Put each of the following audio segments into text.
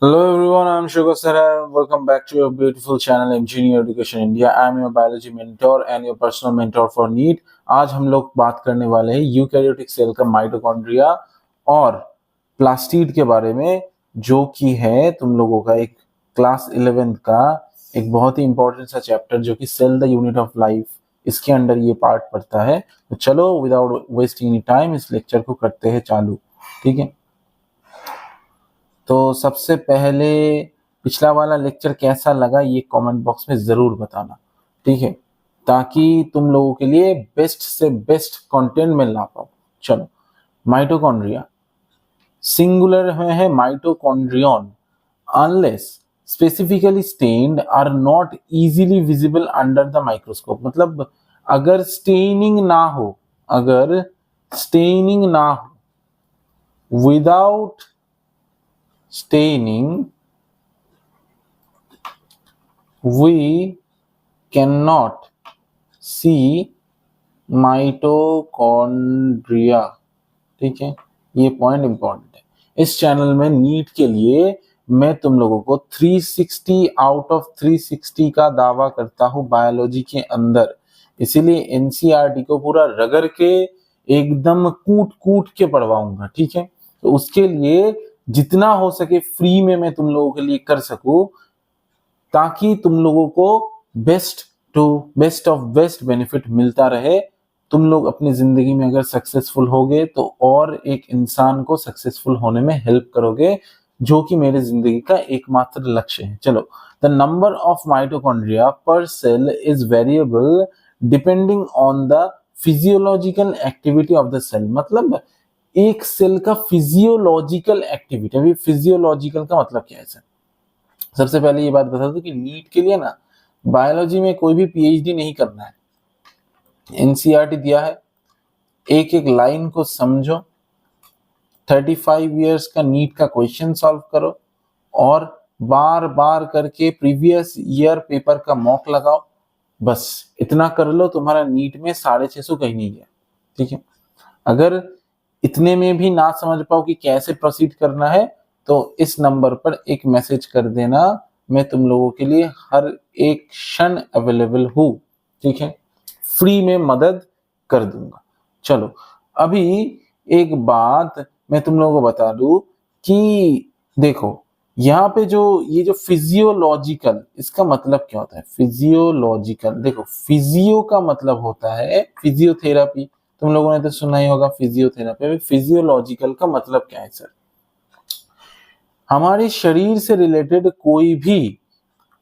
Hello everyone, I'm Shukar Sir and welcome back to your beautiful channel Engineer Education India. I'm your biology mentor and your personal mentor for NEET. आज हम लोग बात करने वाले हैं eukaryotic cell का mitochondria और plastid के बारे में, जो कि है तुम लोगों का एक क्लास 11th का एक बहुत ही इंपॉर्टेंट सा चैप्टर, जो कि cell the unit of life, इसके अंडर ये पार्ट पड़ता है। तो चलो विदाउट वेस्टिंग एनी टाइम इस लेक्चर को करते हैं चालू। ठीक है, तो सबसे पहले पिछला वाला लेक्चर कैसा लगा ये कमेंट बॉक्स में जरूर बताना, ठीक है, ताकि तुम लोगों के लिए बेस्ट से बेस्ट कंटेंट मैं ला पाऊं। चलो, माइटोकॉन्ड्रिया सिंगुलर में है mitochondrion, unless specifically stained are not easily visible under the microscope. मतलब अगर स्टेनिंग ना हो, without staining we cannot see mitochondria। ठीक है, ये पॉइंट इंपॉर्टेंट है। इस चैनल में नीट के लिए मैं तुम लोगों को 360 आउट ऑफ 360 का दावा करता हूं बायोलॉजी के अंदर, इसीलिए एनसीईआरटी को पूरा रगड़ के एकदम कूट कूट के पढ़वाऊंगा। ठीक है, तो उसके लिए जितना हो सके फ्री में मैं तुम लोगों के लिए कर सकूं, ताकि तुम लोगों को बेस्ट ऑफ बेस्ट बेनिफिट मिलता रहे। तुम लोग अपनी जिंदगी में अगर सक्सेसफुल होगे तो और एक इंसान को सक्सेसफुल होने में हेल्प करोगे, जो कि मेरे जिंदगी का एकमात्र लक्ष्य है। चलो, the number of mitochondria per cell is variable depending on the physiological activity of the cell. मतलब एक सेल का फिजियोलॉजिकल एक्टिविटी, अभी फिजियोलॉजिकल का मतलब क्या है सर? सबसे पहले ये बात बता दो कि नीट के लिए ना बायोलॉजी में कोई भी पीएचडी नहीं करना है। एनसीईआरटी दिया है, एक एक लाइन को समझो, 35 इयर्स का नीट का क्वेश्चन सॉल्व करो और बार बार करके प्रीवियस ईयर पेपर का मॉक लगाओ। बस इतना कर लो, तुम्हारा नीट में 650 कहीं नहीं गया। ठीक है, अगर इतने में भी ना समझ पाओ कि कैसे प्रोसीड करना है, तो इस नंबर पर एक मैसेज कर देना, मैं तुम लोगों के लिए हर एक क्षण अवेलेबल हूं। ठीक है, फ्री में मदद कर दूंगा। चलो, अभी एक बात मैं तुम लोगों को बता दूं कि देखो, यहाँ पे जो ये जो फिजियोलॉजिकल, इसका मतलब क्या होता है? फिजियोलॉजिकल, देखो फिजियो का मतलब होता है फिजियोथेरापी, तुम लोगों ने तो सुना ही होगा फिजियोथेरापी। फिजियोलॉजिकल का मतलब क्या है सर? हमारे शरीर से रिलेटेड कोई भी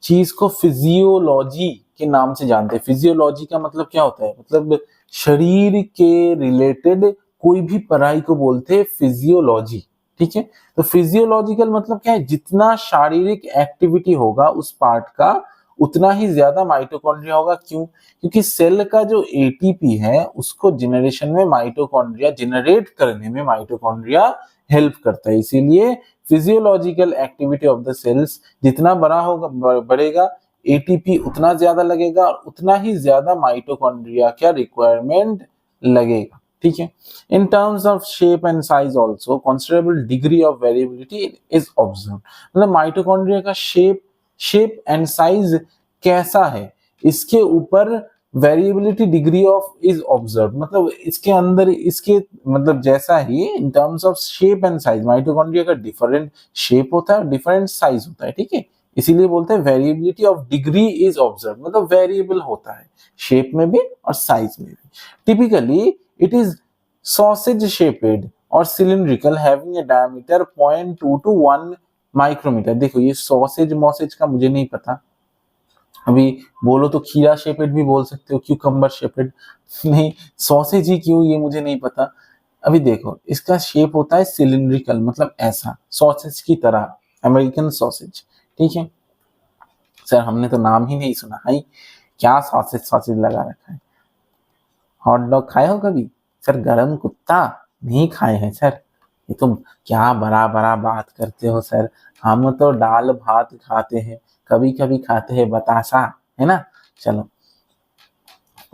चीज को फिजियोलॉजी के नाम से जानते हैं। फिजियोलॉजी का मतलब क्या होता है? मतलब शरीर के रिलेटेड कोई भी पढ़ाई को बोलते हैं फिजियोलॉजी। ठीक है, तो फिजियोलॉजिकल मतलब क्या है? जितना शारीरिक एक्टिविटी होगा उस पार्ट का, उतना ही ज्यादा माइटोकॉन्ड्रिया होगा। क्यों? क्योंकि सेल का जो एटीपी है उसको जनरेशन में माइटोकॉन्ड्रिया जनरेट करने में माइटोकॉन्ड्रिया हेल्प करता है। इसीलिए physiological activity of the cells जितना बड़ा होगा, बढ़ेगा, एटीपी उतना ज्यादा लगेगा और उतना ही ज्यादा माइटोकॉन्ड्रिया का रिक्वायरमेंट लगेगा। ठीक है, in terms of shape and size also considerable degree of variability is observe. मतलब माइटोकॉन्ड्रिया का शेप एंड साइज कैसा है, इसके ऊपर variability degree of is observe. मतलब इसके अंदर, इसके मतलब जैसा ही in terms of shape and size, mitochondria का डिफरेंट शेप होता है और डिफरेंट साइज होता है। ठीक है, इसीलिए बोलते हैं variability of degree is observe, मतलब वेरिएबल होता है शेप में भी और साइज में भी। Typically it is sausage shaped और cylindrical having a diameter 0.2 to 1 micrometre. देखो, ये सॉसेज मॉसेज का मुझे नहीं पता, अभी बोलो तो खीरा शेपेड भी बोल सकते हो, क्यूकम्बर शेपेड नहीं, सॉसेज ही क्यों ये मुझे नहीं पता। अभी देखो, इसका शेप होता है सिलिंड्रिकल, मतलब ऐसा सॉसेज की तरह, अमेरिकन सॉसेज। ठीक है सर, हमने तो नाम ही नहीं सुना है, क्या सॉसेज सॉसेज लगा रखा है। हॉट डॉग खाए हो कभी सर? गरम कुत्ता नहीं खाए हैं सर? ये तुम क्या बड़ा बड़ा बात करते हो सर, हम तो दाल भात खाते हैं, कभी कभी खाते हैं बतासा, है ना। चलो,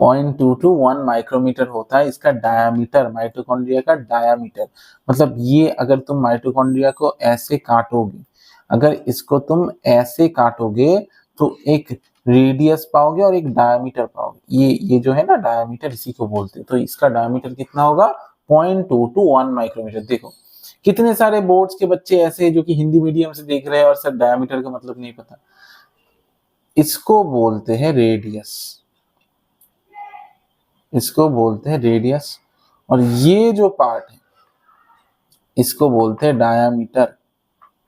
0.2 to 1 माइक्रोमीटर होता है इसका डायामीटर, माइटोकॉन्ड्रिया का डायामीटर। मतलब ये अगर तुम माइटोकॉन्ड्रिया को ऐसे काटोगे, अगर इसको तुम ऐसे काटोगे तो एक रेडियस पाओगे और एक डायमीटर पाओगे। ये जो है ना डायमीटर, इसी को बोलते हैं। तो इसका डायमीटर कितना होगा 0.2 to 1 माइक्रोमीटर। देखो कितने सारे बोर्ड्स के बच्चे ऐसे हैं जो कि हिंदी मीडियम से देख रहे हैं और सर डायमीटर का मतलब नहीं पता। इसको बोलते हैं रेडियस, इसको बोलते हैं रेडियस। और ये जो पार्ट है इसको बोलते हैं डायामीटर।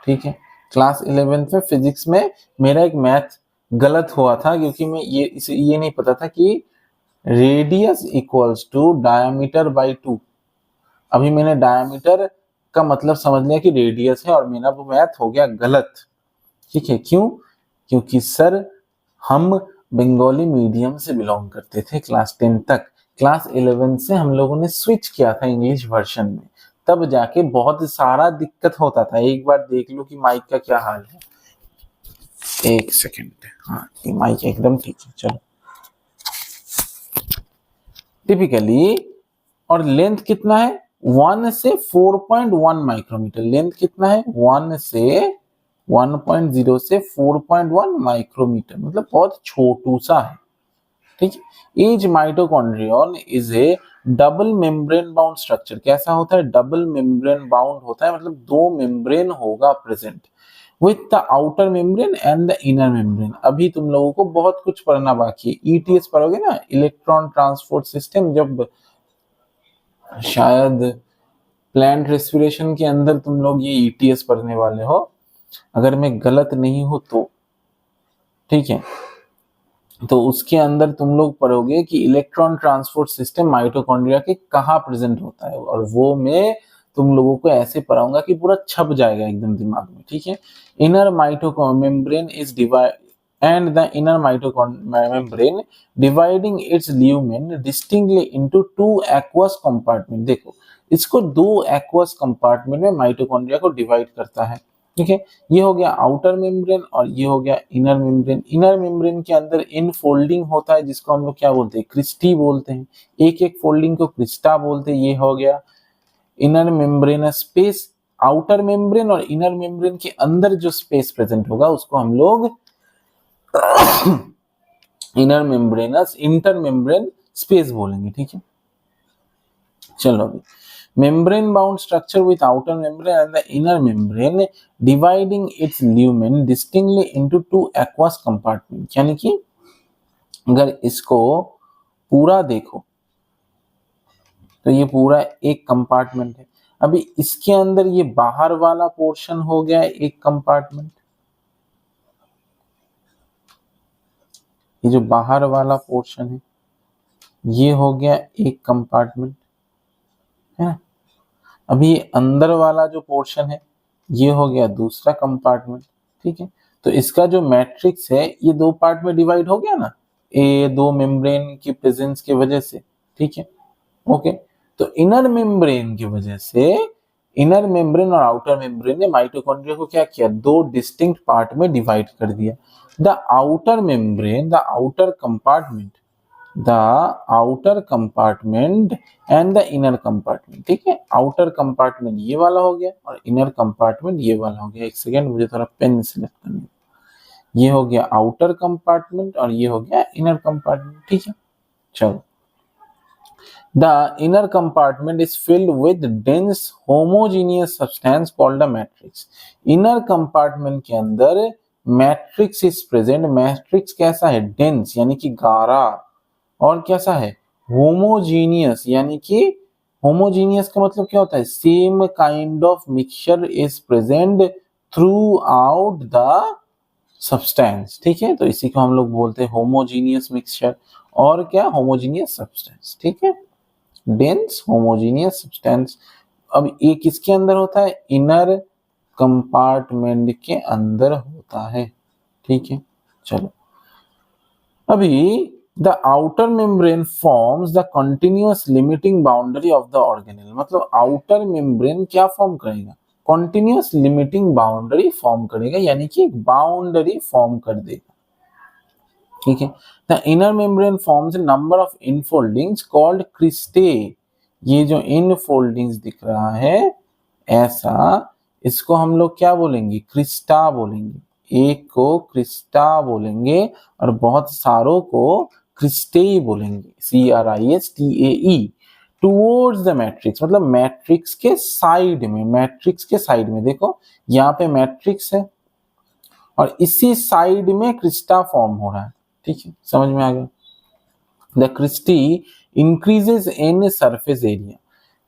ठीक है, क्लास 11th में फिजिक्स में मेरा एक मैथ गलत हुआ था क्योंकि मैं ये नहीं पता था कि radius equals to diameter by 2। अभी मैंने डायामीटर का मतलब समझ लिया कि रेडियस है और मेरा वो मैथ हो गया गलत। ठीक है, क्यों? क्योंकि सर हम बंगाली मीडियम से बिलोंग करते थे क्लास 10 तक। क्लास 11 से हम लोगों ने स्विच किया था इंग्लिश वर्जन में, तब जाके बहुत सारा दिक्कत होता था। एक बार देख लो कि माइक का क्या हाल है। एक सेकेंड, हाँ ये माइक एकदम ठीक है। चलो, टिपिकली और लेंथ कितना है 1 से 4.1 माइक्रोमीटर। लेंथ कितना है 1 से 1.0 से 4.1 माइक्रोमीटर, मतलब बहुत छोटू सा है। ठीक है, each mitochondrion is A double membrane bound structure. कैसा होता है? डबल मेम्ब्रेन बाउंड होता है, मतलब दो मेम्ब्रेन होगा present with the outer membrane and the inner membrane. अभी तुम लोगों को बहुत कुछ पढ़ना बाकी है। ईटीएस पढ़ोगे ना, इलेक्ट्रॉन ट्रांसपोर्ट सिस्टम, जब शायद प्लांट रेस्पिरेशन के अंदर तुम लोग ये ईटीएस पढ़ने वाले हो, अगर मैं गलत नहीं हूं तो। ठीक है, तो उसके अंदर तुम लोग पढ़ोगे कि इलेक्ट्रॉन ट्रांसपोर्ट सिस्टम माइटोकॉन्ड्रिया के कहाँ प्रेजेंट होता है, और वो मैं तुम लोगों को ऐसे पढ़ाऊंगा कि पूरा छप जाएगा एकदम दिमाग में। ठीक है, inner mitochondria membrane is divide and the inner mitochondrial membrane dividing its lumen distinctly into two aqueous compartment। देखो इसको दो aqueous compartment में माइटोकॉन्ड्रिया को डिवाइड करता है। ठीक है, ये हो गया आउटर मेम्ब्रेन और ये हो गया इनर मेम्ब्रेन। इनर मेम्ब्रेन के अंदर इन फोल्डिंग होता है जिसको हम लोग क्या बोलते हैं? क्रिस्टी बोलते हैं। एक एक फोल्डिंग को क्रिस्टा बोलते हैं। ये हो गया inner membrane space. Outer membrane और इनर मेम्ब्रेन के अंदर जो स्पेस प्रेजेंट होगा उसको हम लोग inner membranes inter membrane space बोलेंगे। ठीक है, चलो अभी membrane bound structure with outer membrane and the inner membrane dividing its lumen distinctly into two aqueous compartment। यानी कि अगर इसको पूरा देखो तो ये पूरा एक कंपार्टमेंट है। अभी इसके अंदर ये बाहर वाला पोर्शन हो गया एक कंपार्टमेंट, ये जो बाहर वाला पोर्शन है ये हो गया एक कंपार्टमेंट है ना। अभी अंदर वाला जो पोर्शन है ये हो गया दूसरा कंपार्टमेंट। ठीक है, तो इसका जो मैट्रिक्स है ये दो पार्ट में डिवाइड हो गया ना, ए दो मेम्ब्रेन की प्रेजेंस की वजह से। ठीक है, ओके, तो इनर मेम्ब्रेन की वजह से इनर मेम्ब्रेन और आउटर मेम्ब्रेन ने माइटोकॉन्ड्रिया को क्या किया? दो डिस्टिंक्ट पार्ट में डिवाइड कर दिया। The outer membrane, the outer compartment, the outer compartment and the inner compartment. ठीक है, आउटर कंपार्टमेंट ये वाला हो गया और इनर कंपार्टमेंट ये वाला हो गया। एक सेकेंड, मुझे थोड़ा पेन सिलेक्ट करना। ये हो गया आउटर कंपार्टमेंट और ये हो गया इनर कंपार्टमेंट। ठीक है, चलो। The inner compartment is filled with dense homogeneous substance called a matrix। inner compartment के अंदर matrix is present। matrix कैसा है? dense यानी कि गाढ़ा, और कैसा है? होमोजीनियस यानी कि होमोजीनियस का मतलब क्या होता है? Same kind of mixture is present through out the substance. ठीक है, तो इसी को हम लोग बोलते हैं होमोजीनियस मिक्सचर और क्या? Homogeneous substance. ठीक है, डेंस होमोजीनियस सब्सटेंस। अब ये किसके अंदर होता है? इनर कंपार्टमेंट के अंदर होता है। ठीक है, चलो अभी the outer membrane forms the continuous limiting boundary of the organelle। मतलब outer membrane क्या फॉर्म करेगा? continuous limiting boundary फॉर्म करेगा, यानी कि एक बाउंड्री फॉर्म कर देगा। ठीक है, the inner membrane forms a number of infoldings called cristae। ये जो infoldings दिख रहा है ऐसा, इसको हम लोग क्या बोलेंगे, क्रिस्टा बोलेंगे, एक को क्रिस्टा बोलेंगे और बहुत सारों को क्रिस्टेई बोलेंगे, CRISTAE। टुवर्ड्स द मैट्रिक्स मतलब मैट्रिक्स के साइड में, मैट्रिक्स के साइड में देखो यहाँ पे मैट्रिक्स है और इसी साइड में क्रिस्टा फॉर्म हो रहा है, ठीक है, समझ में आ गया। The cristae increases in surface area.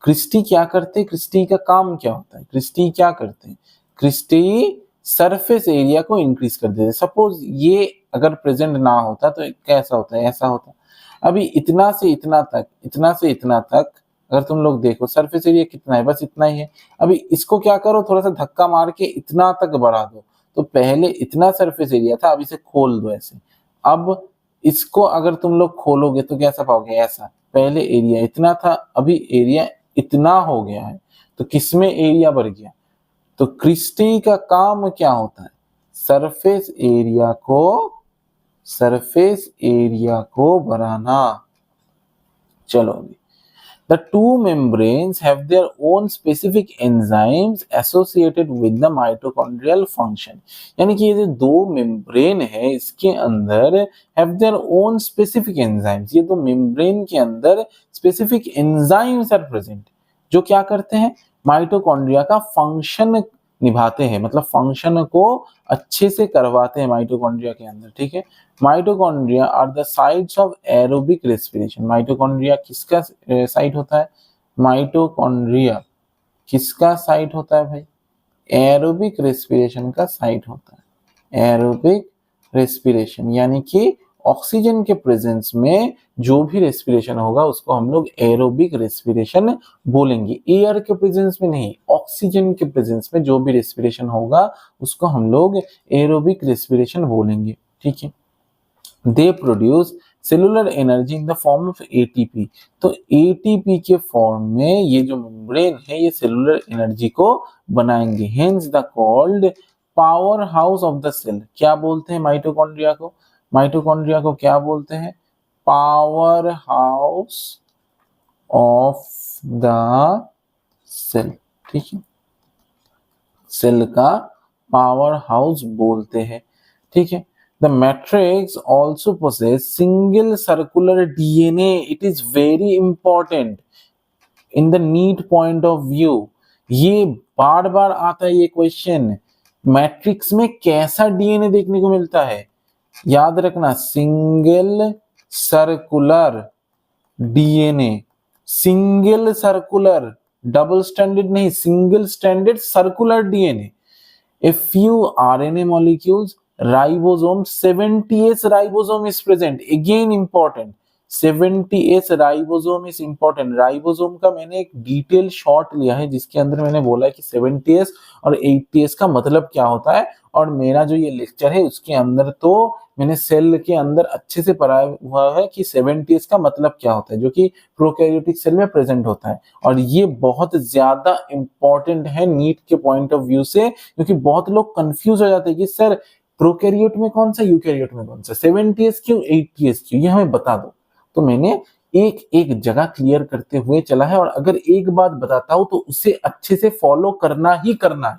Cristae क्या करते हैं, क्रिस्टी का काम क्या होता है, क्रिस्टी क्या करते हैं, क्रिस्टी सरफेस एरिया को इंक्रीज कर देते हैं। सपोज ये अगर प्रेजेंट ना होता तो कैसा होता है, ऐसा होता। अभी इतना से इतना तक, इतना से इतना तक अगर तुम लोग देखो सरफेस एरिया कितना है, बस इतना ही है। अभी इसको क्या करो, थोड़ा सा धक्का मार के इतना तक बढ़ा दो, तो पहले इतना सरफेस एरिया था, अब इसे खोल दो ऐसे। अब इसको अगर तुम लोग खोलोगे तो कैसा पाओगे, ऐसा। पहले एरिया इतना था, अभी एरिया इतना हो गया है, तो किसमें एरिया बढ़ गया। तो क्रिस्टी का काम क्या होता है, सरफेस एरिया को बढ़ाना। चलो अभी the two membranes have their own specific enzymes associated with the mitochondrial function। यानी कि ये जो दो मेम्ब्रेन है इसके अंदर have their own specific enzymes, ये दो मेम्ब्रेन के अंदर specific enzymes are present जो क्या करते हैं, माइटोकॉन्ड्रिया का फंक्शन निभाते हैं, मतलब फंक्शन को अच्छे से करवाते हैं माइटोकॉन्ड्रिया के अंदर, ठीक है। Mitochondria are the sites of aerobic respiration. Mitochondria किसका साइट होता है, माइटोकॉन्ड्रिया किसका साइट होता है भाई, एरोबिक रेस्पिरेशन का साइट होता है। एरोबिक रेस्पिरेशन यानी कि ऑक्सीजन के प्रेजेंस में जो भी रेस्पिरेशन होगा उसको हम लोग एरोबिक रेस्पिरेशन बोलेंगे। एयर के प्रेजेंस में नहीं, ऑक्सीजन के प्रेजेंस में जो भी रेस्पिरेशन होगा उसको हम लोग एरोबिक रेस्पिरेशन बोलेंगे, ठीक है। They produce cellular energy in the form of ATP. तो एटीपी के फॉर्म में ये जो मेम्ब्रेन है ये सेलुलर एनर्जी को बनाएंगे। Hence the called powerhouse of the cell. क्या बोलते हैं माइटोकॉन्ड्रिया को, माइटोकॉन्ड्रिया को क्या बोलते हैं, powerhouse of the cell, ठीक है, सेल का पावर हाउस बोलते हैं, ठीक है। The matrix also possess single circular DNA. It is very important in the NEET point of view. ये बार बार आता है ये क्वेश्चन, मैट्रिक्स में कैसा डीएनए देखने को मिलता है, याद रखना single circular DNA, single circular, double standard नहीं, single standard circular DNA. A few RNA molecules, ribosome, 70S ribosome is present. Again important, 70S ribosome is important. Ribosome का मैंने एक डिटेल शॉट लिया है जिसके अंदर मैंने बोला है कि 70S और 80S का मतलब क्या होता है, और मेरा जो ये लेक्चर है उसके अंदर तो मैंने सेल के अंदर अच्छे से पढ़ाया हुआ है कि 70S का मतलब क्या होता है, जो कि प्रोकैरियोटिक सेल में प्रेजेंट होता है। और ये बहुत ज्यादा इंपॉर्टेंट है नीट के पॉइंट ऑफ व्यू से, क्योंकि बहुत लोग कंफ्यूज हो जाते हैं कि सर प्रोकैरियोट में कौन सा, यूकैरियोट में कौन सा, 70S क्यों, 80S क्यों, ये हमें बता दो। तो मैंने एक एक जगह क्लियर करते हुए चला है, और अगर एक बात बताता हूं तो उसे अच्छे से फॉलो करना ही करना है।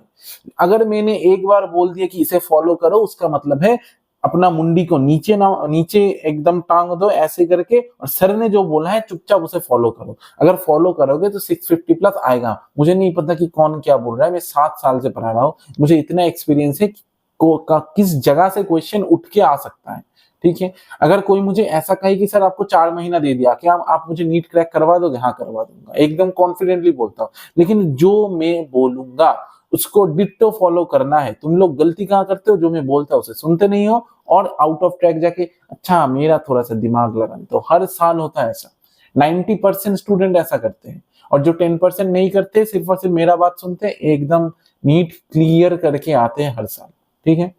अगर मैंने एक बार बोल दिया कि इसे फॉलो करो, उसका मतलब है अपना मुंडी को नीचे ना, नीचे एकदम टांग दो ऐसे करके, और सर ने जो बोला है चुपचाप उसे फॉलो करो। अगर फॉलो करोगे तो 650 प्लस आएगा। मुझे नहीं पता कि कौन क्या बोल रहा है, मैं 7 साल से पढ़ा रहा हूँ, मुझे इतना एक्सपीरियंस है किस जगह से क्वेश्चन उठ के आ सकता है, ठीक है। अगर कोई मुझे ऐसा कहे कि सर आपको 4 महीना दे दिया, क्या आप मुझे नीट क्रैक करवा दोगे, हाँ करवा दूंगा, एकदम कॉन्फिडेंटली बोलता हूँ। लेकिन जो मैं बोलूंगा उसको डिट्टो फॉलो करना है। तुम लोग गलती कहाँ करते हो, जो मैं बोलता हूँ उसे सुनते नहीं हो और आउट ऑफ ट्रैक जाके अच्छा मेरा थोड़ा सा दिमाग लगाना। तो हर साल होता है ऐसा, 90% स्टूडेंट ऐसा करते हैं, और जो 10% नहीं करते सिर्फ और सिर्फ मेरा बात सुनते हैं, एकदम नीट क्लियर करके आते हैं हर साल, ठीक है।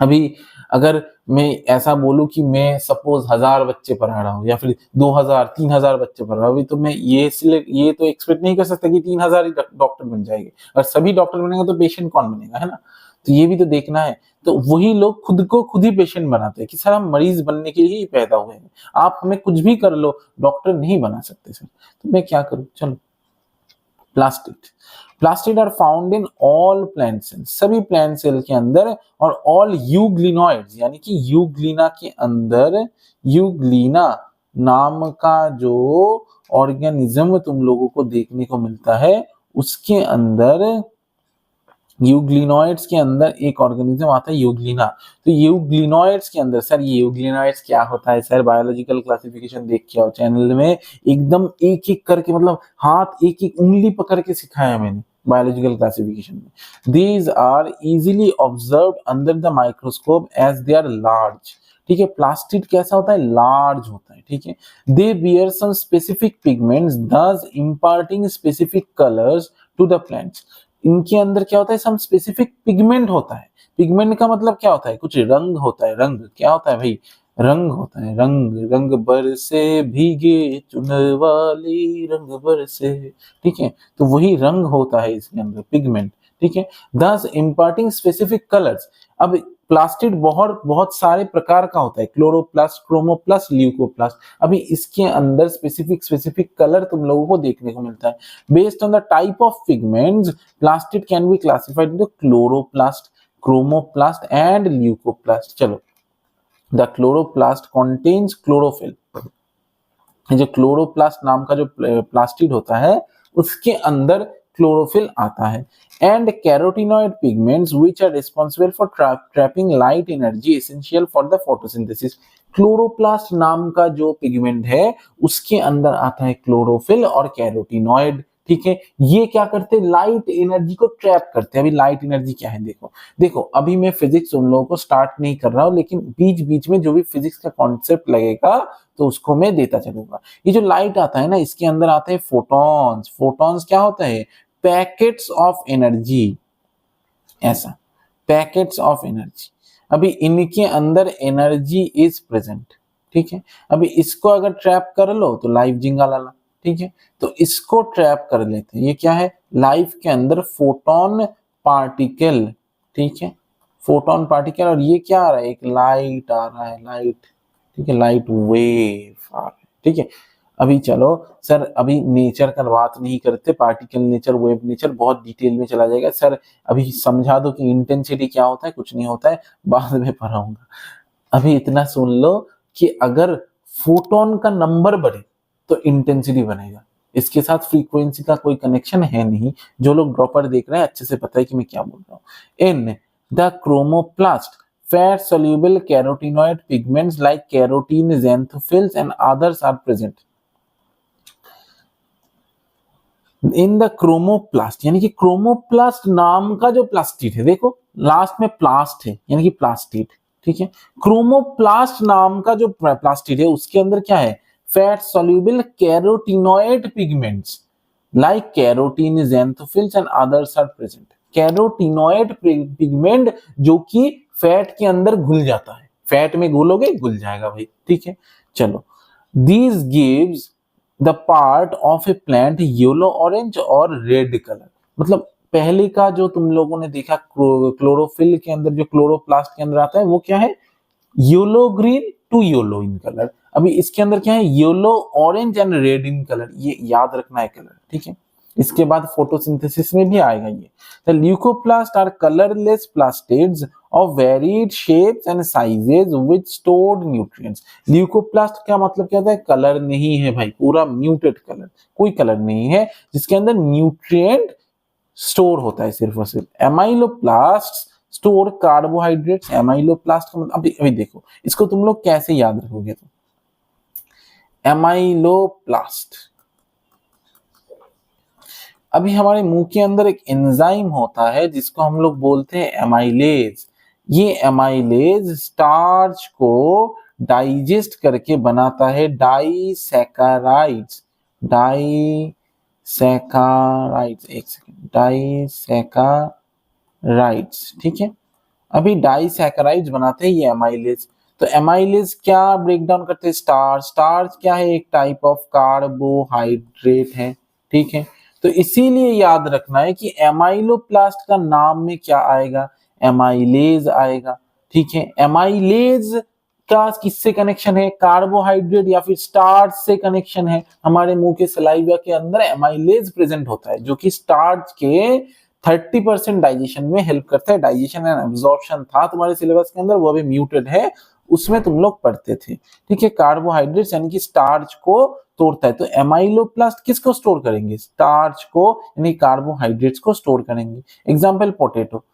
अभी अगर मैं ऐसा बोलूं कि मैं सपोज 1000 बच्चे पढ़ा रहा हूँ या फिर 2000 3000 बच्चे पढ़ा रहा हूँ, तो मैं ये तो एक्सपेक्ट नहीं कर सकता कि 3000 ही डॉक्टर बन जाएंगे, और सभी डॉक्टर बनेंगे तो पेशेंट कौन बनेगा, है ना। तो ये भी तो देखना है। तो वही लोग खुद को खुद ही पेशेंट बनाते हैं कि सर हम मरीज बनने के लिए ही पैदा हुए हैं, आप हमें कुछ भी कर लो, डॉक्टर नहीं बना सकते सर। तो मैं क्या करूं, चलो plastid. Plastid are found in all plant cells, सभी प्लांट सेल के अंदर, और ऑल यूग्लिनॉइड्स, यानी कि यूग्लिना के अंदर, यूग्लिना नाम का जो ऑर्गेनिज्म तुम लोगों को देखने को मिलता है, उसके अंदर, यूग्लिनॉइड्स के अंदर एक ऑर्गेनिज्म आता है यूग्लिना। तो यूग्लिनॉइड्स के अंदर, सर ये यूग्लिनॉइड्स क्या होता है सर, बायोलॉजिकल क्लासिफिकेशन देख के आओ चैनल में, एकदम एक एक करके, मतलब हाथ एक एक उंगली पकड़ के सिखाया मैंने बायोलॉजिकल क्लासिफिकेशन में। These are easily observed under the microscope as they are large. ठीक है, प्लास्टिड कैसा होता है, लार्ज होता है। ठीक है, they bear some specific pigments thus imparting specific colours to the plants. इनके अंदर क्या होता है, सम स्पेसिफिक पिगमेंट होता है। पिगमेंट का मतलब क्या होता है, कुछ रंग होता है। रंग क्या होता है भाई, रंग होता है। रंग, रंग बरसे भीगे चुनर वाली रंग बरसे। ठीक है, तो वही रंग होता है इसके अंदर, पिगमेंट। ठीक है, दस इम्पार्टिंग स्पेसिफिक कलर्स। अब प्लास्टिड बहुत बहुत सारे प्रकार का होता है, क्लोरोप्लास्ट, क्रोमोप्लास्ट, ल्यूकोप्लास्ट। अभी इसके अंदर स्पेसिफिक कलर तुम लोगों को देखने को मिलता है। Based on the type of pigments, plastid can be classified into chloroplast, chromoplast and leucoplast. चलो, द क्लोरोप्लास्ट कंटेन्स क्लोरोफिल। जो क्लोरोप्लास्ट नाम का जो प्लास्टिड होता है, उसके अंदर क्लोरोफिल आता है। And carotenoid pigments which are responsible for trapping light energy essential for the photosynthesis. Chloroplast नाम का जो पिगमेंट है, उसके अंदर आता है क्लोरोफिल और कैरोटीनॉइड। ठीक है, ये क्या करते हैं, लाइट एनर्जी को ट्रैप करते हैं। अभी लाइट एनर्जी क्या है देखो, देखो अभी मैं फिजिक्स उन लोगों को स्टार्ट नहीं कर रहा हूं, लेकिन बीच बीच में जो भी फिजिक्स का कॉन्सेप्ट लगेगा तो उसको मैं देता चलूंगा। ये जो लाइट आता है ना, इसके अंदर आते हैं फोटॉन्स। फोटॉन्स क्या होता है, पैकेट्स ऑफ एनर्जी, ऐसा, पैकेट्स ऑफ एनर्जी। अभी इनके अंदर एनर्जी इज प्रेजेंट। ठीक है, अभी इसको अगर ट्रैप कर लो तो लाइव जिंगा लाला। ठीक है, तो इसको ट्रैप कर लेते हैं। ये क्या है, लाइफ के अंदर फोटोन पार्टिकल। ठीक है, फोटोन पार्टिकल, और ये क्या आ रहा है, एक लाइट आ रहा है, लाइट। ठीक है, लाइट वेव आ रहा है। ठीक है, अभी चलो सर, अभी नेचर का बात नहीं करते, पार्टिकल नेचर, वेव नेचर बहुत डिटेल में चला जाएगा सर। अभी समझा दो कि इंटेंसिटी क्या होता है, कुछ नहीं होता है, बाद में पढ़ाऊंगा। अभी इतना सुन लो कि अगर फोटोन का नंबर बढ़े तो इंटेंसिटी बढ़ेगा। इसके साथ फ्रीक्वेंसी का कोई कनेक्शन है नहीं। जो लोग ड्रॉपर देख रहे हैं अच्छे से पता है कि मैं क्या बोल रहा हूँ। In the chromoplast, fat soluble carotenoid pigments like carotene, xanthophylls and others are present in the chromoplast. यानी कि क्रोमोप्लास्ट नाम का जो प्लास्टिड है, देखो लास्ट में प्लास्ट है यानी कि प्लास्टिड। ठीक है, क्रोमोप्लास्ट नाम का जो प्लास्टिड है, उसके अंदर क्या है, fat soluble carotenoid pigments like carotene, xanthophylls and others are present. Carotenoid pigment जो कि फैट के अंदर घुल जाता है, फैट में घुलोगे घुल जाएगा भाई। ठीक है, चलो, these gives the part of A plant yellow, orange और रेड कलर। मतलब पहले का जो तुम लोगों ने देखा क्लोरोफिल के अंदर, जो क्लोरोप्लास्ट के अंदर आता है, वो क्या है, yellow green to yellow in colour. अभी इसके अंदर क्या है, yellow, orange and red in colour. ये याद रखना है कलर। ठीक है, इसके बाद फोटोसिंथेसिस में भी आएगा ये। The leucoplasts are colourless plastids of varied shapes and sizes with stored nutrients। Leucoplast का मतलब क्या होता है, कलर नहीं है भाई, पूरा म्यूटेड कलर, कोई कलर नहीं है, जिसके अंदर न्यूट्रिएंट स्टोर होता है सिर्फ और सिर्फ। Amyloplast store carbohydrates. एमाइलोप्लास्ट का मतलब अभी देखो इसको तुम लोग कैसे याद रखोगे, तो एमाइलोप्लास्ट, अभी हमारे मुंह के अंदर एक एंजाइम होता है जिसको हम लोग बोलते हैं एमाइलेज। ये एमाइलेज स्टार्च को डाइजेस्ट करके बनाता है डाइसैकाराइड्स। डाइसैकाराइड्स, एक सेकंड, डाइसैकाराइड्स। ठीक है, अभी डाइसैकाराइड्स बनाते हैं ये एमाइलेज। तो एमाइलेज क्या ब्रेक डाउन करते हैं, स्टार्च। स्टार्च क्या है, एक टाइप ऑफ कार्बोहाइड्रेट है। ठीक है, तो इसीलिए याद रखना है कि एमाइलोप्लास्ट का नाम में क्या आएगा, एमाइलेज आएगा। ठीक है, एमाइलेज का किससे कनेक्शन है, कार्बोहाइड्रेट या फिर स्टार्च से कनेक्शन है। हमारे मुंह के सलाइवा के अंदर एमाइलेज प्रेजेंट होता है जो कि स्टार्च के 30% डाइजेशन में हेल्प करता है। डाइजेशन एंड एब्जॉर्प्शन था तुम्हारे सिलेबस के अंदर, वो अभी म्यूटेड है, उसमें तुम लोग पढ़ते थे। ठीक है, कार्बोहाइड्रेट्स यानी कि स्टार्च को तोड़ता है। तो एमाइलोप्लास्ट किसको स्टोर करेंगे, स्टार्च को यानी कार्बोहाइड्रेट्स को स्टोर करेंगे। Example potato.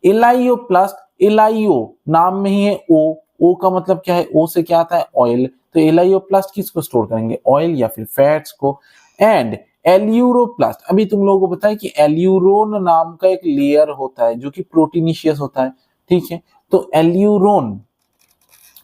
एलाइयोप्लास्ट, एलाइयो नाम में ही है, ओ का मतलब क्या है, ओ से क्या आता है, ऑयल। तो एलाइयोप्लास्ट किसको स्टोर करेंगे, ऑयल या फिर फैट्स को। एंड एल्यूरोप्लास्ट, अभी तुम लोगों को पता है कि एल्यूरोन नाम का एक लेयर होता है जो कि प्रोटीनिशियस होता है। ठीक है, तो एल्यूरोन,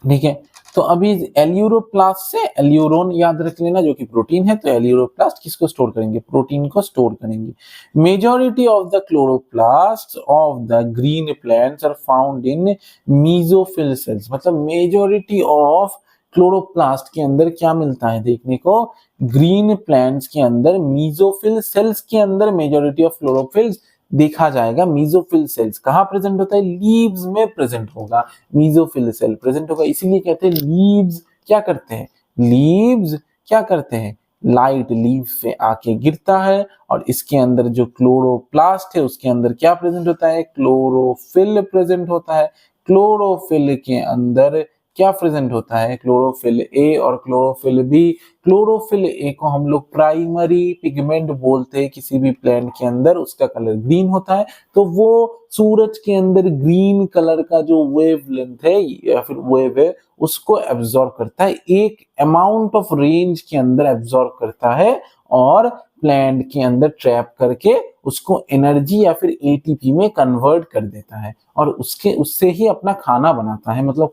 ठीक है, तो अभी एल्यूरोप्लास्ट से एल्यूरोन याद रख लेना जो कि प्रोटीन है। तो एल्यूरोप्लास्ट किसको स्टोर करेंगे, प्रोटीन को स्टोर करेंगे। Majority of the chloroplast of the green plants are found in mesophyll cells, मतलब मेजॉरिटी ऑफ क्लोरोप्लास्ट के अंदर क्या मिलता है देखने को, ग्रीन प्लांट्स के अंदर मीजोफिल सेल्स के अंदर मेजॉरिटी ऑफ क्लोरोफिल्स देखा जाएगा। मीजोफिल सेल्स कहाँ प्रेजेंट होता है, लीव्स में प्रेजेंट होगा, मीजोफिल सेल प्रेजेंट होगा। इसीलिए कहते हैं लीव्स क्या करते हैं, लीव्स क्या करते हैं, लाइट लीव से आके गिरता है और इसके अंदर जो क्लोरोप्लास्ट है उसके अंदर क्या प्रेजेंट होता है, क्लोरोफिल प्रेजेंट होता है। क्लोरोफिल के अंदर क्या प्रेजेंट होता है, क्लोरोफिल ए और क्लोरोफिल बी। क्लोरोफिल ए को हम लोग प्राइमरी पिगमेंट बोलते हैं किसी भी प्लांट के अंदर, उसका कलर ग्रीन होता है। तो वो सूरज के अंदर ग्रीन कलर का जो वेव लेंथ है या फिर वेव है उसको एब्जॉर्ब करता है, एक अमाउंट ऑफ रेंज के अंदर एब्जॉर्ब करता है और प्लांट के अंदर ट्रैप करके उसको एनर्जी या फिर एटीपी में कन्वर्ट कर देता है और उसके उससे ही अपना खाना बनाता है, मतलब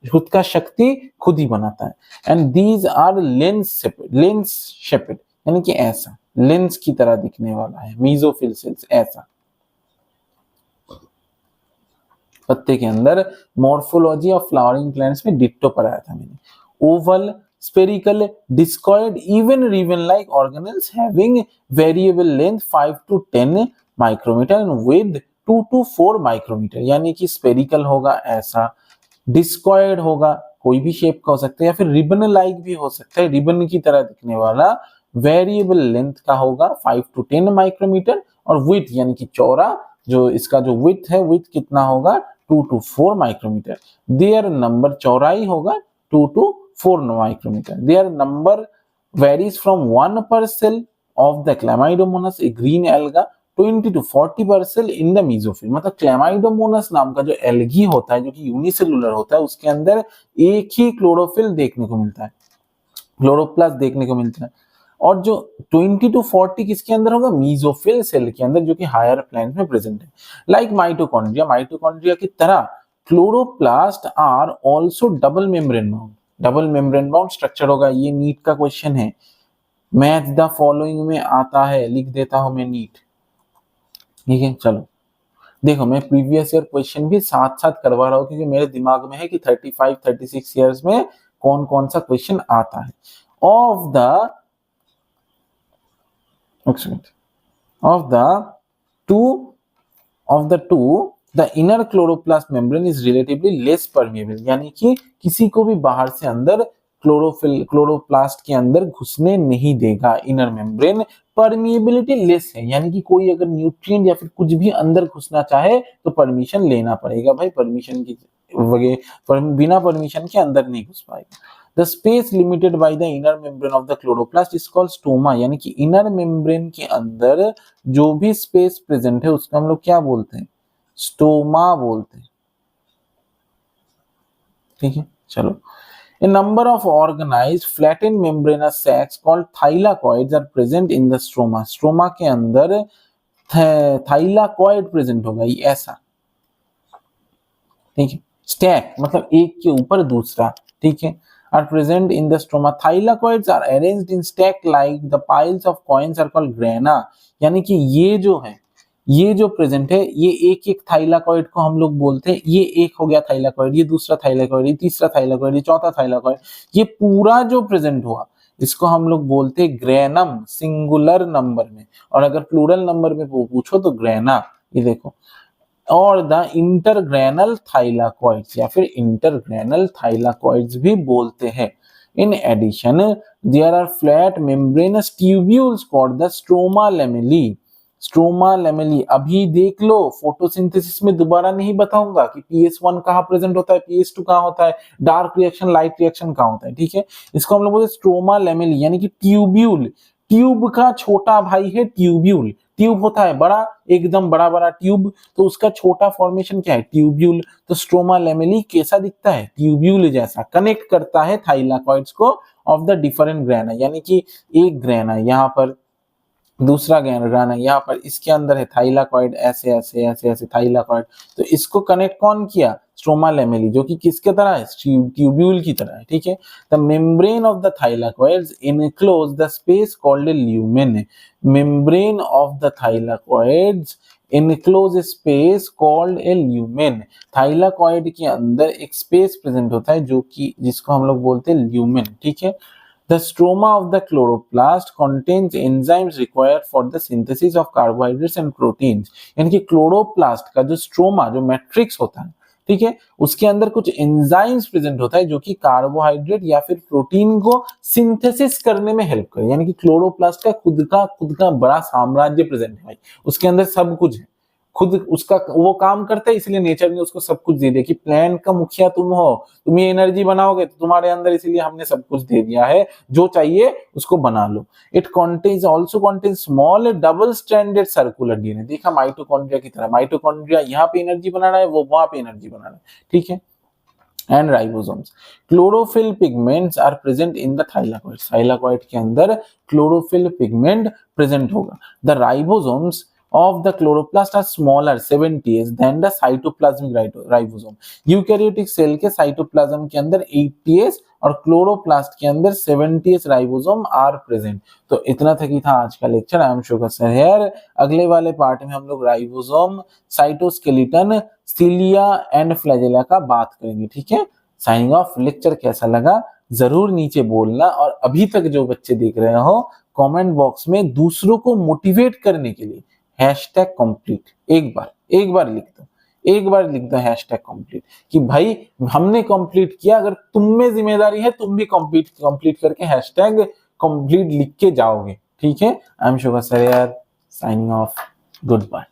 खुद का शक्ति खुद ही बनाता है। And these are lens shaped यानी कि ऐसा लेंस की तरह दिखने वाला है मीजोफिल सेल्स, ऐसा। पत्ते के अंदर मॉर्फोलॉजी ऑफ फ्लावरिंग प्लांट्स में डिट्टो पढ़ाया था मैंने। Oval, spherical, discoid, even ribbon-like organelles having variable length 5 to 10 micrometer and width 2 to 4 micrometer, यानी कि spherical होगा ऐसा, discoid होगा कोई भी शेप का हो सकता है या फिर रिबन लाइक भी हो सकता है, रिबन की तरह दिखने वाला, वेरिएबल लेंथ का होगा 5 to 10 माइक्रोमीटर और विड्थ यानी कि चौड़ा, जो इसका जो विड्थ है, विड्थ कितना होगा 2 to 4 माइक्रोमीटर। देयर नंबर, चौड़ाई होगा 2 to 4 micrometer. Their number varies from 1 per cell of the Chlamydomonas, a green alga, 20 to 40 per cell in the mesophil। मतलब Chlamydomonas नाम का जो एल्गी होता है जो कि यूनिसेलुलर होता है उसके अंदर एक ही क्लोरोफिल देखने को मिलता है, क्लोरोप्लास्ट देखने को मिलता है। और जो 20 to 40 किसके अंदर होगा, मीजोफिल सेल के अंदर जो कि हायर प्लांट में प्रेजेंट है। लाइक माइटोकॉन्ड्रिया, माइटोकॉन्ड्रिया की तरह chloroplast are also double membrane bound, double membrane bound structure होगा। ये नीट का क्वेश्चन है, मैच द फॉलोइंग में आता है, लिख देता हूं मैं नीट। ठीक है, चलो देखो मैं प्रीवियस ईयर क्वेश्चन भी साथ साथ करवा रहा हूं क्योंकि मेरे दिमाग में है कि 35-36 ईयर्स में कौन कौन सा क्वेश्चन आता है। Of the two The inner chloroplast membrane is relatively less permeable, यानी कि किसी को भी बाहर से अंदर क्लोरोप्लास्ट के अंदर घुसने नहीं देगा। इनर मेम्ब्रेन परमिएबिलिटी लेस है, यानी कि कोई अगर न्यूट्रिएंट या फिर कुछ भी अंदर घुसना चाहे तो परमिशन लेना पड़ेगा भाई, परमिशन की बिना परमिशन के अंदर नहीं घुस पाएगा। The space limited by the inner membrane of the chloroplast is called stoma, यानी कि इनर मेम्ब्रेन के अंदर जो भी स्पेस प्रेजेंट है उसको हम लोग क्या बोलते हैं, स्टोमा बोलते हैं। ठीक है, चलो। A number of organized flattened membranous sacs called thylakoids are present in the stroma। Stroma के अंदर थाइलाकॉइड प्रेजेंट होगा, ये ऐसा। ठीक है, स्टैक मतलब एक के ऊपर दूसरा। ठीक है, are present in the stroma। Thylakoids are arranged in stack like the piles of coins are called grana, यानी कि ये जो है, ये जो प्रेजेंट है, ये एक एक थाइलाकॉइड को हम लोग बोलते हैं। ये एक हो गया थाइलाकॉइड, ये दूसरा थाइलाकॉइड, ये तीसरा थाइलाकॉइड, ये चौथा थाइलाकॉइड, ये पूरा जो प्रेजेंट हुआ इसको हम लोग बोलते हैं ग्रेनम, सिंगुलर नंबर में। और अगर प्लूरल नंबर में पूछो तो ग्रेना। ये देखो और द इंटरग्रेनल थाइलाकॉइड्स, या फिर इंटरग्रेनल थाइलाकॉइड्स भी बोलते हैं। In addition there are flat membranous tubules called the stroma lamellae. Stroma lamellae अभी देख लो, फोटोसिंथेसिस में दोबारा नहीं बताऊंगा कि PS1 कहाँ प्रेजेंट होता है, PS2 कहाँ होता है, डार्क रिएक्शन लाइट रिएक्शन कहाँ होता है, ठीक है। इसको हम लोग बोलते हैं स्ट्रोमा लेमेली, यानी कि ट्यूब्यूल, ट्यूब का छोटा भाई है ट्यूब्यूल। ट्यूब होता है बड़ा, एकदम बड़ा बड़ा ट्यूब, तो उसका छोटा फॉर्मेशन क्या है, ट्यूब्यूल। तो स्ट्रोमा लेमेली कैसा दिखता है, ट्यूब्यूल जैसा, कनेक्ट करता है थाइलाकॉइड्स को ऑफ द डिफरेंट ग्रेना, यानी कि एक ग्रेना यहाँ पर, दूसरा ग्रेना यहाँ पर, इसके अंदर है थाइलाकॉइड, ऐसे ऐसे ऐसे ऐसे थाइलाकॉइड, तो इसको कनेक्ट कौन किया, स्ट्रोमा लेमेली, जो कि किसके तरह है, ट्यूब्यूल की तरह है, ठीक है। The membrane of the thylakoids enclose the space called lumen. Membrane of the thylakoids enclose space called a lumen. Thylakoid के अंदर एक स्पेस प्रेजेंट होता है जो कि जिसको हम लोग बोलते हैं ल्यूमेन, ठीक है। The stroma of the chloroplast contains enzymes required for the synthesis of carbohydrates and proteins। यानी कि क्लोरोप्लास्ट का जो स्ट्रोमा, जो मैट्रिक्स होता है, ठीक है, उसके अंदर कुछ एंजाइम्स प्रेजेंट होता है जो कि कार्बोहाइड्रेट या फिर प्रोटीन को सिंथेसिस करने में हेल्प करे। यानी कि क्लोरोप्लास्ट का खुद का बड़ा साम्राज्य प्रेजेंट है भाई, उसके अंदर सब कुछ है, खुद उसका वो काम करता है, इसलिए नेचर ने उसको सब कुछ दे दिया कि प्लांट का मुखिया तुम हो, तुम ये एनर्जी बनाओगे तो तुम्हारे अंदर, इसलिए हमने सब कुछ दे दिया है, जो चाहिए उसको बना लो। It contains also contains small double stranded circular DNA. देखा माइटोकॉन्ड्रिया की तरह, माइटोकॉन्ड्रिया यहाँ पे एनर्जी बना रहा है, वो वहां पे एनर्जी बना रहा है, ठीक है। And ribosomes, chlorophyll pigments are present in the thylakoid. Thylakoid के अंदर क्लोरोफिल पिगमेंट प्रेजेंट होगा। The ribosomes of the chloroplast are smaller 70s than the cytoplasmic ribosome। Eukaryotic cell के साइटोप्लाज्म के अंदर 80s और क्लोरोप्लास्ट के अंदर 70s राइबोसोम आर प्रेजेंट। तो इतना तक ही था आज का lecture. I am sugar sir here. अगले वाले पार्ट में हम लोग ribosome, cytoskeleton, cilia and flagella का बात करेंगे, ठीक है। Signing off. लेक्चर कैसा लगा जरूर नीचे बोलना, और अभी तक जो बच्चे देख रहे हो कमेंट बॉक्स में दूसरों को मोटिवेट करने के लिए #complete एक बार लिख दो, #complete, कि भाई हमने कंप्लीट किया। अगर तुम में जिम्मेदारी है, तुम भी कंप्लीट करके #complete लिख के जाओगे, ठीक है। आई एम शुगर सर यार, साइनिंग ऑफ, गुड बाय।